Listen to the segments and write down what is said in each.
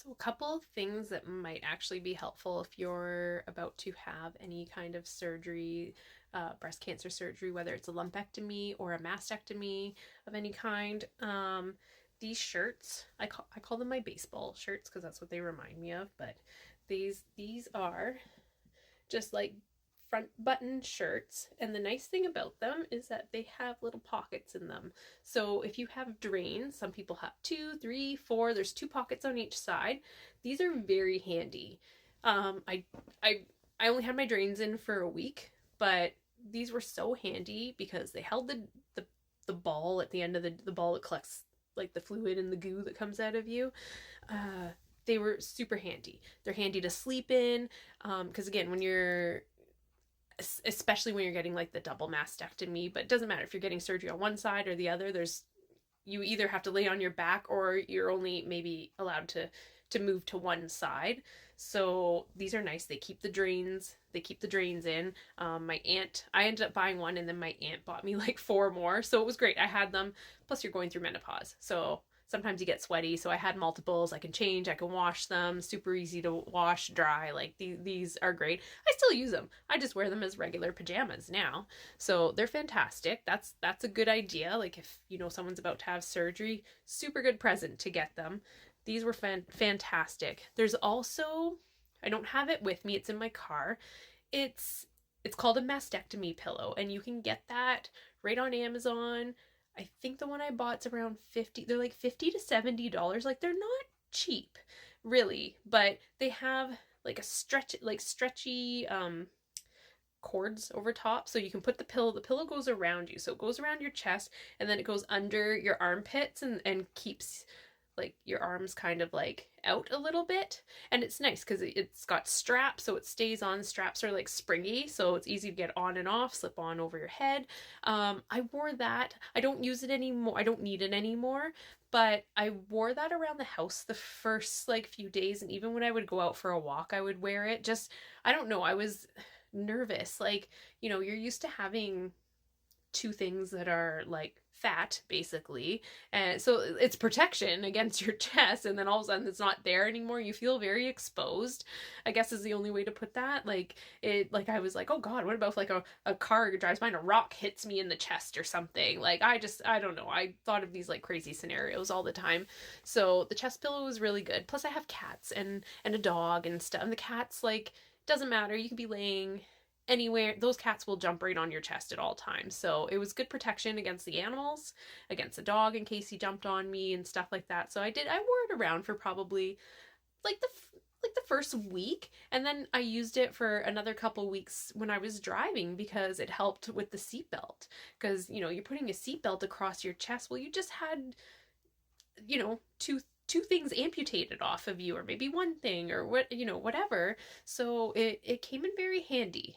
So, a couple of things that might actually be helpful if you're about to have any kind of surgery, breast cancer surgery, whether it's a lumpectomy or a mastectomy of any kind. These shirts, I call them my baseball shirts because that's what they remind me of. But these are just like front button shirts. And the nice thing about them is that they have little pockets in them. So if you have drains, some people have two, three, four, there's two pockets on each side. These are very handy. Um, I, I, I only had my drains in for a week, but these were so handy because they held the ball at the end of the ball that collects like the fluid and the goo that comes out of you. Uh, they were super handy. They're handy to sleep in because again, when you're especially when you're getting like the double mastectomy, but it doesn't matter if you're getting surgery on one side or the other. There's you either have to lay on your back or you're only maybe allowed to move to one side. So these are nice. They keep the drains. They keep the drains in. My aunt, I ended up buying one, and then my aunt bought me like four more. So it was great. I had them. Plus, you're going through menopause, so sometimes you get sweaty. So I had multiples. I can change. I can wash them. Super easy to wash, dry. Like these are great. I still use them. I just wear them as regular pajamas now. So they're fantastic. That's a good idea. Like if you know someone's about to have surgery, super good present to get them. These were fantastic. There's also, I don't have it with me. It's in my car. It's it's called a mastectomy pillow, and you can get that right on Amazon. I think the one I bought's around 50. They're like $50 to $70. Like they're not cheap, really, but they have like a stretchy cords over top, so you can put the pillow goes around you, so it goes around your chest, and then it goes under your armpits and keeps like your arms kind of like out a little bit. And it's nice because it's got straps, so it stays on. Straps are like springy, so it's easy to get on and off, slip on over your head. I wore that. I don't use it anymore. I don't need it anymore, but I wore that around the house the first like few days, and even when I would go out for a walk I would wear it. Just, I don't know, I was nervous. Like, you're used to having two things that are like fat basically, and so it's protection against your chest, and then all of a sudden it's not there anymore. You feel very exposed, I guess, is the only way to put that. Like I was like, oh god, what about if like a car drives by and a rock hits me in the chest or something? Like I don't know, I thought of these like crazy scenarios all the time. So the chest pillow was really good. Plus I have cats and a dog and stuff, and the cats, like, doesn't matter, you could be laying anywhere, those cats will jump right on your chest at all times. So it was good protection against the animals, against the dog in case he jumped on me and stuff like that. So I wore it around for probably like the first week, and then I used it for another couple weeks when I was driving because it helped with the seatbelt. Because you're putting a seatbelt across your chest. Well, you just had two things amputated off of you, or maybe one thing, or whatever. So it came in very handy.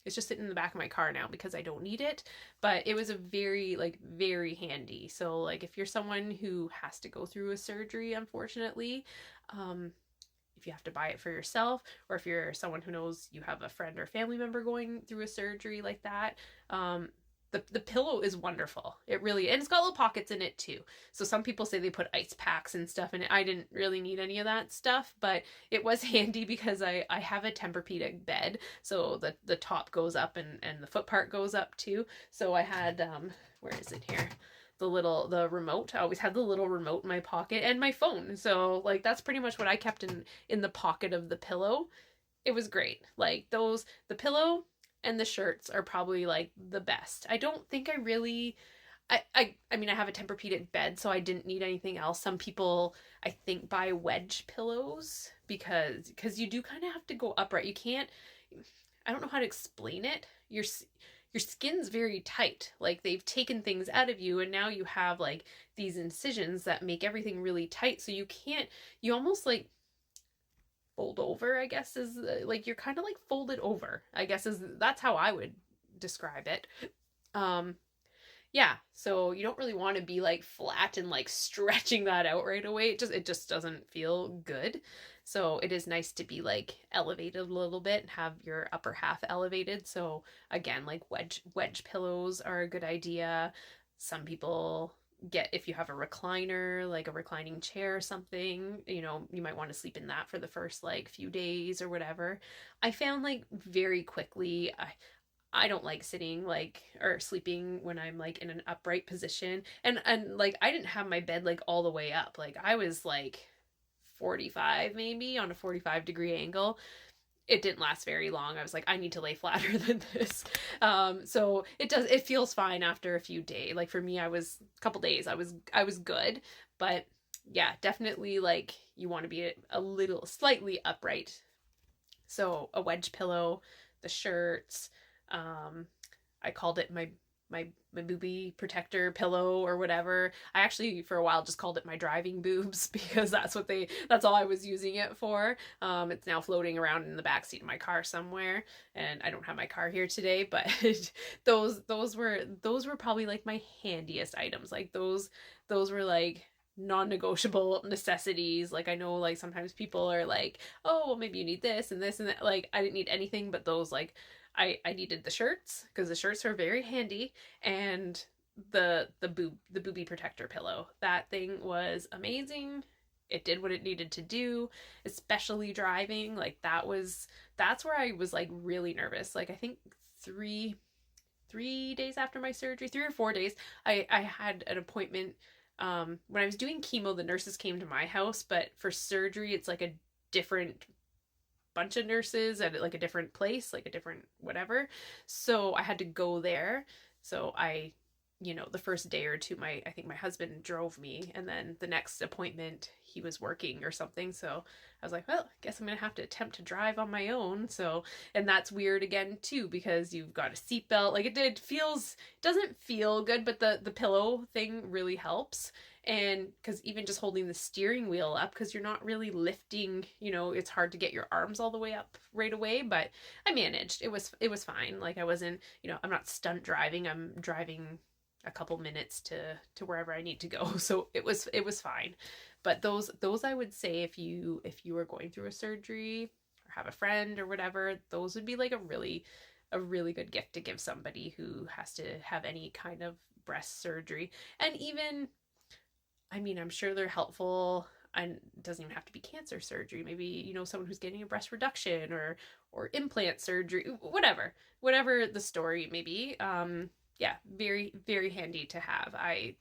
It's just sitting in the back of my car now because I don't need it, but it was a very handy. So like if you're someone who has to go through a surgery, unfortunately, um if you have to buy it for yourself, or if you're someone who knows you have a friend or family member going through a surgery like that, the pillow is wonderful. It really, and it's got little pockets in it too. So some people say they put ice packs and stuff in it. I didn't really need any of that stuff, but it was handy because I have a Tempur-Pedic bed, so the top goes up and the foot part goes up too. So I had where is it here? The remote. I always had the little remote in my pocket, and my phone. So like that's pretty much what I kept in the pocket of the pillow. It was great. Like the pillow and the shirts are probably like the best. I don't think I really I mean, I have a Tempur-Pedic bed, so I didn't need anything else. Some people, I think, buy wedge pillows because you do kind of have to go upright. You can't, I don't know how to explain it. Your skin's very tight. Like they've taken things out of you, and now you have like these incisions that make everything really tight. So you almost like fold over, I guess, is like you're kind of like folded over, I guess, is that's how I would describe it. Um yeah, so you don't really want to be like flat and like stretching that out right away. It just doesn't feel good. So it is nice to be like elevated a little bit and have your upper half elevated. So again, like wedge pillows are a good idea. Some people get, if you have a recliner, like a reclining chair or something, you know, you might want to sleep in that for the first like few days or whatever. I found like very quickly, I don't like sitting like or sleeping when I'm like in an upright position. And like I didn't have my bed like all the way up. Like I was like 45 maybe on a 45-degree angle. It didn't last very long. I was like, I need to lay flatter than this. So it feels fine after a few days. Like for me, I was a couple days, I was good. But yeah, definitely like you want to be a little slightly upright. So a wedge pillow, the shirts, I called it my boobie protector pillow or whatever. I actually for a while just called it my driving boobs because that's all I was using it for. It's now floating around in the backseat of my car somewhere, and I don't have my car here today, but those were probably like my handiest items. Like those were like non-negotiable necessities. Like I know like sometimes people are like, oh well maybe you need this and this and that. Like I didn't need anything but those. Like I needed the shirts because the shirts are very handy, and the booby protector pillow. That thing was amazing. It did what it needed to do, especially driving. Like that's where I was like really nervous. Like I think three days after my surgery, 3 or 4 days, I had an appointment. When I was doing chemo, the nurses came to my house, but for surgery, it's like a different bunch of nurses at like a different place, like a different whatever. So I had to go there. So the first day or two, I think my husband drove me, and then the next appointment he was working or something. So I was like, well, I guess I'm gonna have to attempt to drive on my own. So, and that's weird again too because you've got a seatbelt. Like doesn't feel good, but the pillow thing really helps. And because even just holding the steering wheel up, because you're not really lifting, it's hard to get your arms all the way up right away, but I managed. It was fine. Like I wasn't, I'm not stunt driving. I'm driving a couple minutes to wherever I need to go. So it was fine. But those I would say, if you were going through a surgery or have a friend or whatever, those would be like a really good gift to give somebody who has to have any kind of breast surgery. And even, I mean, I'm sure they're helpful, and it doesn't even have to be cancer surgery. Maybe, someone who's getting a breast reduction or implant surgery, whatever the story may be. Yeah, very, very handy to have. I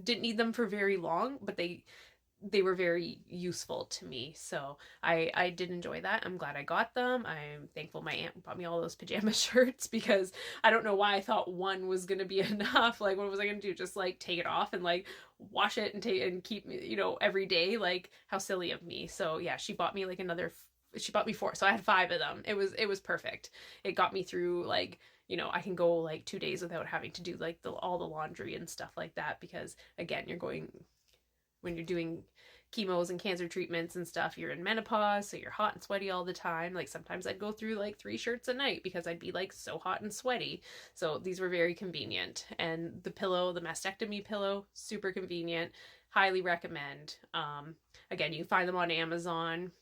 didn't need them for very long, but they were very useful to me. So I did enjoy that. I'm glad I got them. I'm thankful my aunt bought me all those pajama shirts because I don't know why I thought one was gonna be enough. Like what was I gonna do? Just like take it off and like wash it and keep every day? Like how silly of me. So yeah, she bought me like she bought me 4. So I had 5 of them. It was perfect. It got me through like I can go like 2 days without having to do like all the laundry and stuff like that because again, when you're doing chemos and cancer treatments and stuff, you're in menopause, so you're hot and sweaty all the time. Like sometimes I'd go through like 3 shirts a night because I'd be like so hot and sweaty. So these were very convenient. And the mastectomy pillow, super convenient. Highly recommend. Again, you can find them on Amazon.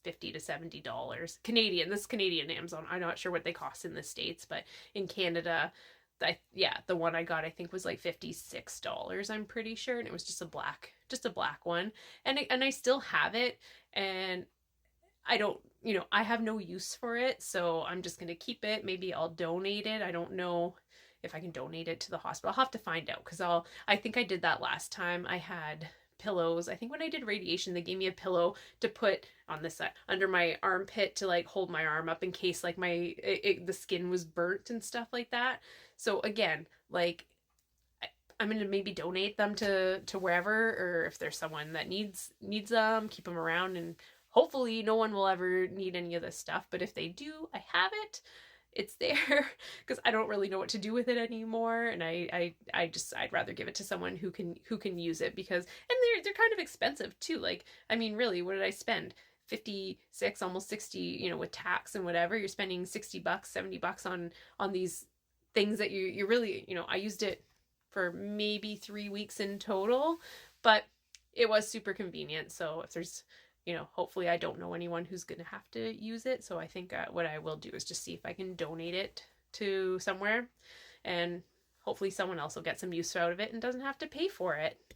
$50 to $70 Canadian. This is Canadian Amazon. I'm not sure what they cost in the States, but in Canada, the one I got I think was like $56. I'm pretty sure, and it was just a black one, and I still have it, and I don't, I have no use for it, so I'm just gonna keep it. Maybe I'll donate it. I don't know if I can donate it to the hospital. I'll have to find out because I think I did that last time. I had pillows. I think when I did radiation, they gave me a pillow to put on this side under my armpit to like hold my arm up in case like the skin was burnt and stuff like that. So again, like I'm gonna maybe donate them to wherever, or if there's someone that needs them, keep them around, and hopefully no one will ever need any of this stuff. But if they do, I have it. It's there because I don't really know what to do with it anymore, and I'd rather give it to someone who can use it because, and they're kind of expensive too. Like I mean, really, what did I spend? 56, almost 60, with tax and whatever. You're spending $60, $70 on these things that you really, I used it for maybe 3 weeks in total, but it was super convenient. So if there's hopefully I don't know anyone who's going to have to use it. So I think what I will do is just see if I can donate it to somewhere, and hopefully someone else will get some use out of it and doesn't have to pay for it.